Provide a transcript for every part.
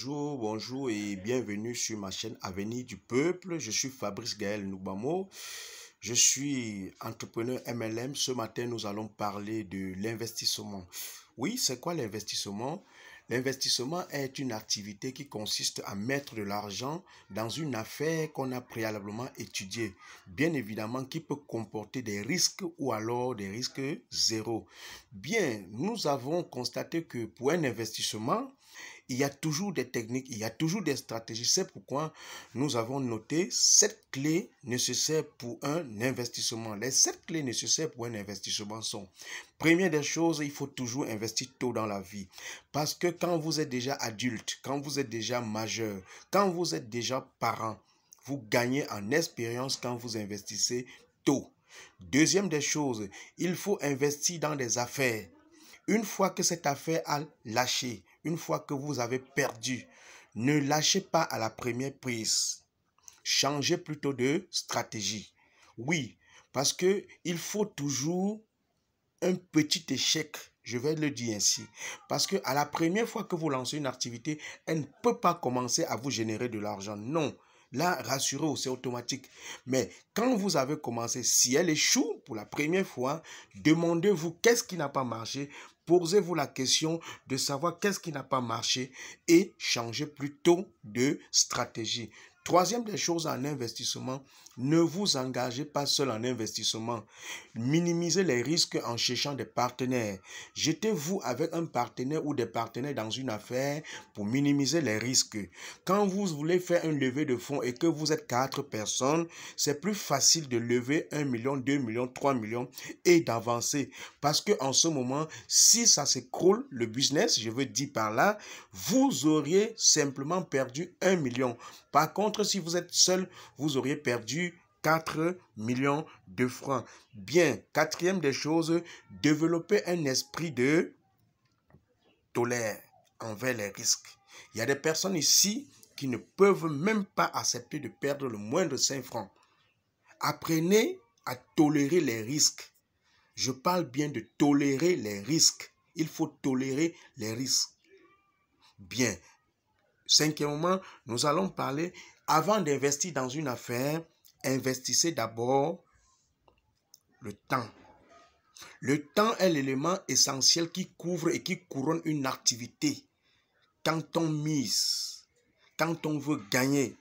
Bonjour, bonjour et bienvenue sur ma chaîne Avenir du Peuple. Je suis Fabrice Gaël Noubamo. Je suis entrepreneur MLM. Ce matin, nous allons parler de l'investissement. Oui, c'est quoi l'investissement? L'investissement est une activité qui consiste à mettre de l'argent dans une affaire qu'on a préalablement étudiée. Bien évidemment, qui peut comporter des risques ou alors des risques zéro. Bien, nous avons constaté que pour un investissement, il y a toujours des techniques, il y a toujours des stratégies. C'est pourquoi nous avons noté 7 clés nécessaires pour un investissement. Les 7 clés nécessaires pour un investissement sont: première des choses, il faut toujours investir tôt dans la vie. Parce que quand vous êtes déjà adulte, quand vous êtes déjà majeur, quand vous êtes déjà parent, vous gagnez en expérience quand vous investissez tôt. Deuxième des choses, il faut investir dans des affaires. Une fois que cette affaire a lâché, une fois que vous avez perdu, ne lâchez pas à la première prise. Changez plutôt de stratégie. Oui, parce que il faut toujours un petit échec, je vais le dire ainsi. Parce que à la première fois que vous lancez une activité, elle ne peut pas commencer à vous générer de l'argent. Non. Là, rassurez-vous, c'est automatique. Mais quand vous avez commencé, si elle échoue pour la première fois, demandez-vous qu'est-ce qui n'a pas marché. Posez-vous la question de savoir qu'est-ce qui n'a pas marché et changez plutôt de stratégie. Troisième des choses en investissement, ne vous engagez pas seul en investissement. Minimisez les risques en cherchant des partenaires. Jetez-vous avec un partenaire ou des partenaires dans une affaire pour minimiser les risques. Quand vous voulez faire un levée de fonds et que vous êtes 4 personnes, c'est plus facile de lever 1 million, 2 millions, 3 millions et d'avancer. Parce qu'en ce moment, si ça s'écroule, le business, je veux dire par là, vous auriez simplement perdu 1 million. Par contre, si vous êtes seul, vous auriez perdu 4 millions de francs. Bien, quatrième des choses, développer un esprit de tolère envers les risques. Il y a des personnes ici qui ne peuvent même pas accepter de perdre le moindre 5 francs. Apprenez à tolérer les risques. Je parle bien de tolérer les risques. Il faut tolérer les risques. Bien. Cinquièmement, nous allons parler, avant d'investir dans une affaire, investissez d'abord le temps. Le temps est l'élément essentiel qui couvre et qui couronne une activité. Quand on mise, quand on veut gagner,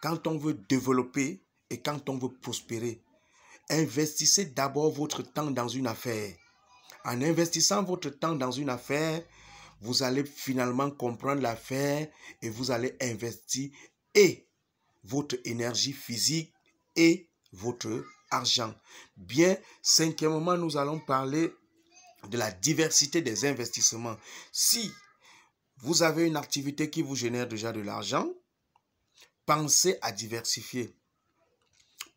quand on veut développer et quand on veut prospérer, investissez d'abord votre temps dans une affaire. En investissant votre temps dans une affaire, vous allez finalement comprendre l'affaire et vous allez investir et votre énergie physique et votre argent. Bien, cinquièmement, nous allons parler de la diversité des investissements. Si vous avez une activité qui vous génère déjà de l'argent, pensez à diversifier.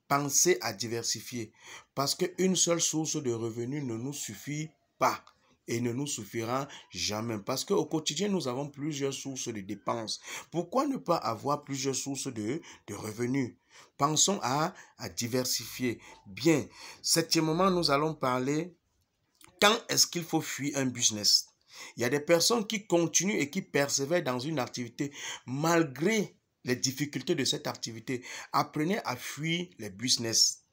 Pensez à diversifier. Parce qu'une seule source de revenus ne nous suffit pas et ne nous suffira jamais. Parce qu'au quotidien, nous avons plusieurs sources de dépenses. Pourquoi ne pas avoir plusieurs sources de revenus? Pensons à diversifier. Bien, septièmement, nous allons parler quand est-ce qu'il faut fuir un business. Il y a des personnes qui continuent et qui persévèrent dans une activité malgré les difficultés de cette activité. Apprenez à fuir les business.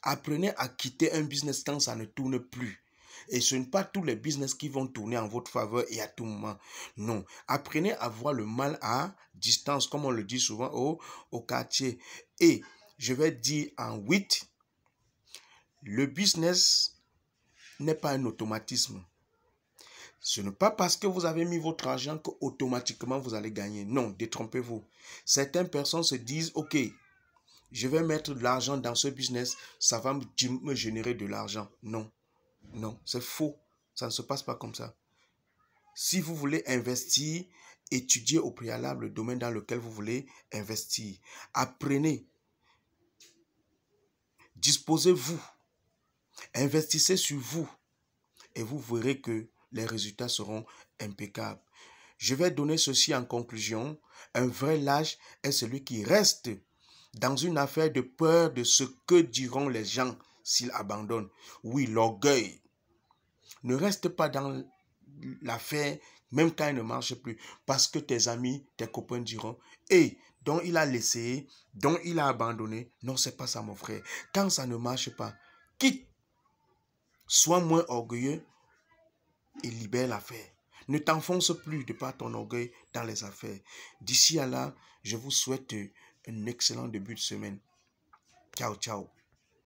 Apprenez à quitter un business quand ça ne tourne plus. Et ce n'est pas tous les business qui vont tourner en votre faveur et à tout moment. Non. Apprenez à voir le mal à distance, comme on le dit souvent au quartier. Et je vais dire en 8, le business n'est pas un automatisme. Ce n'est pas parce que vous avez mis votre argent qu'automatiquement vous allez gagner. Non, détrompez-vous. Certaines personnes se disent, ok, je vais mettre de l'argent dans ce business, ça va me générer de l'argent. Non, non, c'est faux. Ça ne se passe pas comme ça. Si vous voulez investir, étudiez au préalable le domaine dans lequel vous voulez investir. Apprenez. Disposez-vous. Investissez sur vous. Et vous verrez que les résultats seront impeccables. Je vais donner ceci en conclusion. Un vrai lâche est celui qui reste dans une affaire de peur de ce que diront les gens s'ils abandonnent. Oui, l'orgueil. Ne reste pas dans l'affaire Même quand il ne marche plus. Parce que tes amis, tes copains diront, hey, donc il a laissé, donc il a abandonné. Non, c'est pas ça, mon frère. Quand ça ne marche pas, quitte. Sois moins orgueilleux et libère l'affaire. Ne t'enfonce plus de par ton orgueil dans les affaires. D'ici à là, je vous souhaite un excellent début de semaine. Ciao, ciao.